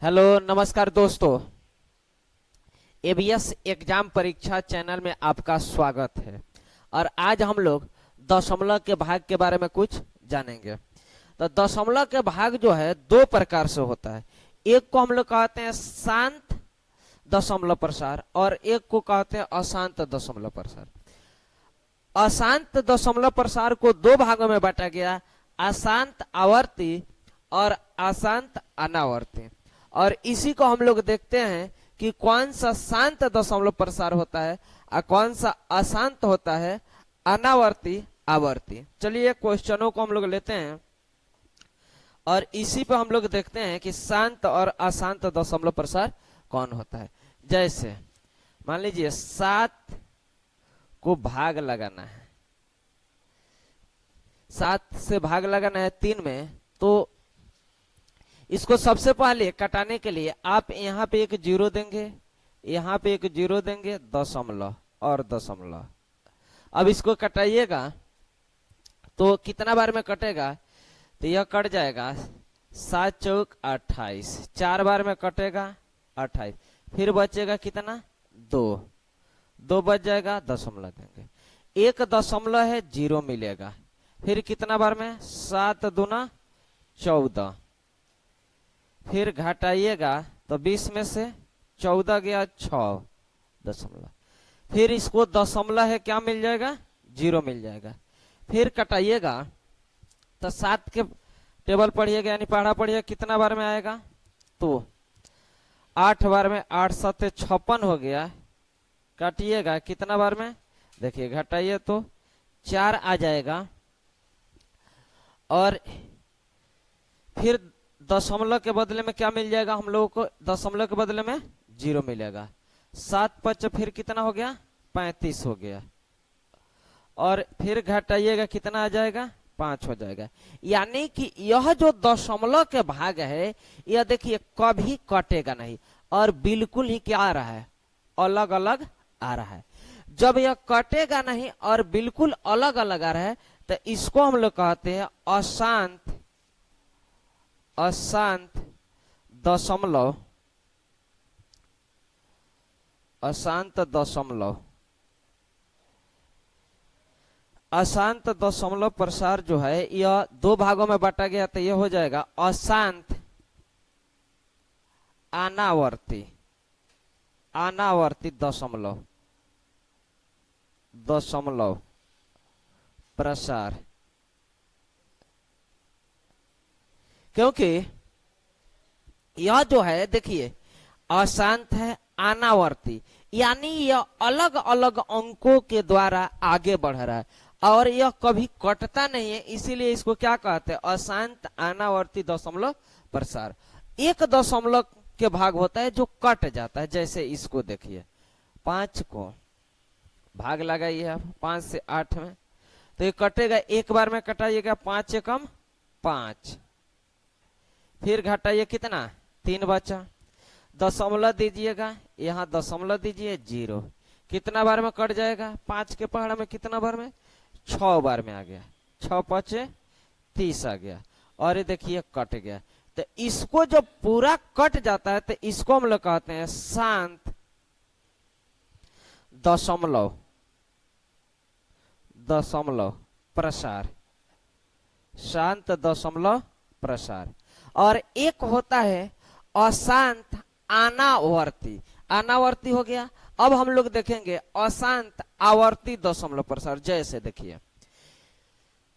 Hello नमस्कार दोस्तों। ABS exam परीक्षा चैनल में आपका स्वागत है। और आज हम लोग दशमलव के भाग के बारे में कुछ जानेंगे। तो दशमलव के भाग जो है दो प्रकार से होता है। एक को हम लोग कहते हैं शांत दशमलव प्रसार और एक को कहते हैं अशांत दशमलव प्रसार। अशांत दशमलव प्रसार को दो भागों में बांटा गया, अशांत आवर्ती और अशांत अनावर्ती। और इसी को हम लोग देखते हैं कि कौन सा शांत दशमलव प्रसार होता है और कौन सा अशांत होता है, अनावर्ती आवर्ती। चलिए क्वेश्चनों को हम लोग लेते हैं और इसी पे हम लोग देखते हैं कि शांत और अशांत दशमलव प्रसार कौन होता है। जैसे मान लीजिए 7 को भाग लगाना है, 7 से भाग लगाना है 3 में, तो इसको सबसे पहले कटाने के लिए आप यहाँ पे एक जीरो देंगे, यहाँ पे एक जीरो देंगे, दशमलव और दशमलव। अब इसको कटाइएगा तो कितना बार में कटेगा, तो यह कट जाएगा 7 चौक 28, 4 बार में कटेगा 28, फिर बचेगा कितना 2, 2 बच जाएगा, दशमलव देंगे, एक दशमलव है जीरो मिलेगा, फिर कितना बार में 7 दूना 14, फिर घटाइएगा तो 20 में से 14 गया 6 दशमलव, फिर इसको दशमलव है क्या मिल जाएगा, जीरो मिल जाएगा, फिर कटाइएगा तो 7 के टेबल पढ़िएगा यानी पढ़ा पढ़िएगा कितना बार में आएगा, तो 8 बार में, 8 7 56 हो गया, काटिएगा कितना बार में, देखिए घटाइए तो 4 आ जाएगा, और फिर दशमलव के बदले में क्या मिल जाएगा हम लोगों को, दशमलव के बदले में जीरो मिलेगा, 7 5 फिर कितना हो गया 35 हो गया, और फिर घटाइएगा कितना आ जाएगा 5 हो जाएगा। यानी कि यह जो दशमलव के भाग है यह देखिए कभी कटेगा नहीं और बिल्कुल ही क्या आ रहा है, अलग अलग आ रहा है। जब यह कटेगा नहीं और बिल्कुल अलग अलग आ रहा है तो इसको हम लोग कहते हैं अशांत दशमलव, अशांत दशमलव। अशांत दशमलव प्रसार जो है यह दो भागों में बांटा गया, तो यह हो जाएगा अशांत अनावर्ती, अनावर्ती दशमलव प्रसार। क्योंकि यह जो है देखिए अशांत है, अनावर्ती, यानी यह अलग अलग अंकों के द्वारा आगे बढ़ रहा है और यह कभी कटता नहीं है, इसीलिए इसको क्या कहते हैं, अशांत अनावर्ती दशमलव प्रसार। एक दशमलव के भाग होता है जो कट जाता है, जैसे इसको देखिए 5 को भाग लगाइए आप 5 से 8 में, तो ये कटेगा, एक बार में कटाइएगा 5 एकम 5, फिर घटाइए कितना 3 बचा, दशमलव दीजिएगा, यहाँ दशमलव दीजिए 0, कितना बार में कट जाएगा, 5 के पहाड़ में कितना बार में 6 बार में आ गया, 6 5 30 आ गया, और ये देखिए कट गया। तो इसको जब पूरा कट जाता है तो इसको हम लोग कहते हैं शांत दशमलव प्रसार, शांत दशमलव प्रसार। और एक होता है अशांत अनावर्ती, अनावर्ती हो गया। अब हम लोग देखेंगे अशांत आवर्ती दशमलव प्रसार। जैसे देखिए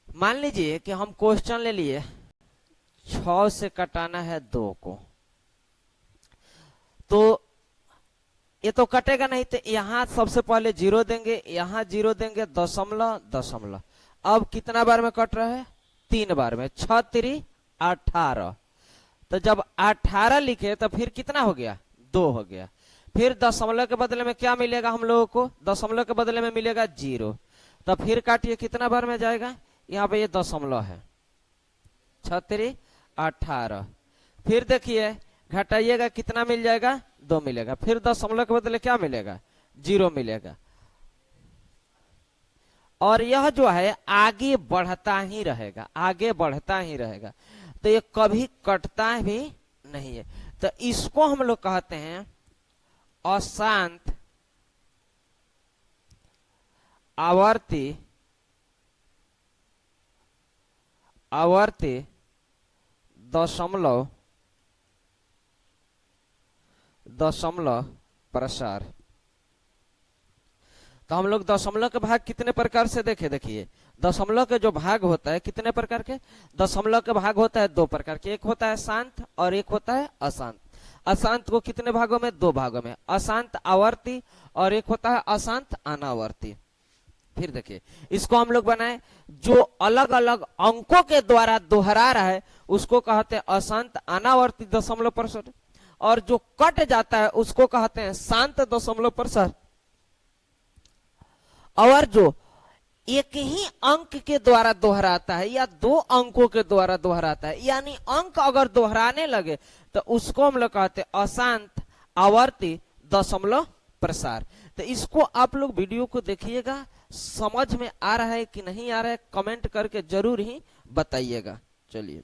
मान लीजिए कि हम क्वेश्चन ले लिए 6 से कटाना है 2 को, तो ये तो कटेगा नहीं, तो यहां सबसे पहले 0 देंगे, यहां 0 देंगे, दशमलव दशमलव। अब कितना बार में कट रहा है, 3 बार में, 6 3 18, तो जब 18 लिखे तो फिर कितना हो गया 2 हो गया, फिर दशमलव के बदले में क्या मिलेगा हम लोगों को, दशमलव के बदले में मिलेगा 0, तो फिर काटिए कितना बार में जाएगा, यहाँ पे ये दशमलव है, 6 3 18, फिर देखिए घटाइएगा कितना मिल जाएगा 2 मिलेगा, फिर दशमलव के बदले क्या मिलेगा 0 मिलेगा, और यह जो है आगे बढ़ता ही रहेगा, आगे बढ़ता ही रहेगा, तो ये कभी कटता भी नहीं है। तो इसको हम लोग कहते हैं अशांत आवर्ती दशमलव प्रसार। तो हम लोग दशमलव के भाग कितने प्रकार से देखे, देखिए दशमलव के जो भाग होता है कितने प्रकार के, दशमलव के भाग होता है दो प्रकार के, एक होता है शांत और एक होता है अशांत। अशांत को कितने भागों में, दो भागों में, अशांत आवर्ती और एक होता है अशांत अनावर्ती। फिर देखिए इसको हम लोग बनाए, जो अलग अलग अंकों के द्वारा दोहरा रहा है उसको कहते हैं अशांत अनावर्ती दशमलव प्रसार, और जो कट जाता है उसको कहते हैं शांत दशमलव प्रसार। और जो एक ही अंक के द्वारा दोहराता है या दो अंकों के द्वारा दोहराता है, यानी अंक अगर दोहराने लगे तो उसको हम लोग कहते हैं अशांत आवर्ती दशमलव प्रसार। तो इसको आप लोग वीडियो को देखिएगा, समझ में आ रहा है कि नहीं आ रहा है, कमेंट करके जरूर ही बताइएगा। चलिए।